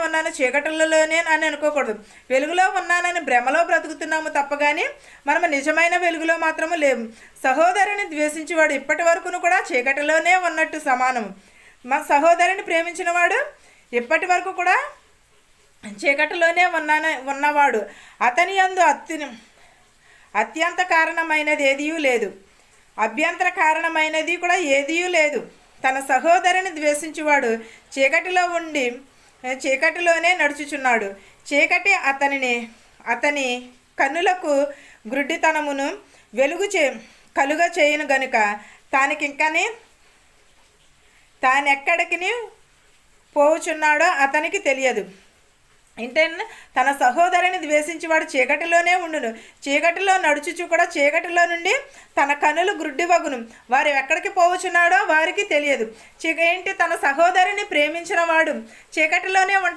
ఉన్నాను చీకటిలోనే అని అనుకోకూడదు. వెలుగులో ఉన్నానని భ్రమలో బ్రతుకుతున్నాము తప్ప కానీ మనము నిజమైన వెలుగులో మాత్రము లేము. సహోదరుని ద్వేషించేవాడు ఇప్పటి వరకును కూడా చీకటిలోనే ఉన్నట్టు సమానము. మా సహోదరుని ప్రేమించిన వాడు ఇప్పటి వరకు కూడా చీకటిలోనే ఉన్నవాడు. అతని యందు అత్యంత కారణమైనది ఏదీ లేదు, అభ్యంతర కారణమైనది కూడా ఏదీ లేదు. తన సహోదరుని ద్వేషించువాడు చీకటిలో ఉండి చీకటిలోనే నడుచుచున్నాడు. చీకటి అతని కన్నులకు గ్రుడ్డితనమును కలుగ చేయును గనుక తానెక్కడికి పోవుచున్నాడో అతనికి తెలియదు. అంటే తన సహోదరుని ద్వేషించేవాడు చీకటిలోనే ఉండును, చీకటిలో నడుచుచు కూడా చీకటిలో నుండి తన కనులు గ్రుడ్డివగును. వారు ఎక్కడికి పోవచ్చున్నాడో వారికి తెలియదు. తన సహోదరుని ప్రేమించిన వాడు చీకటిలోనే ఉంటాడు.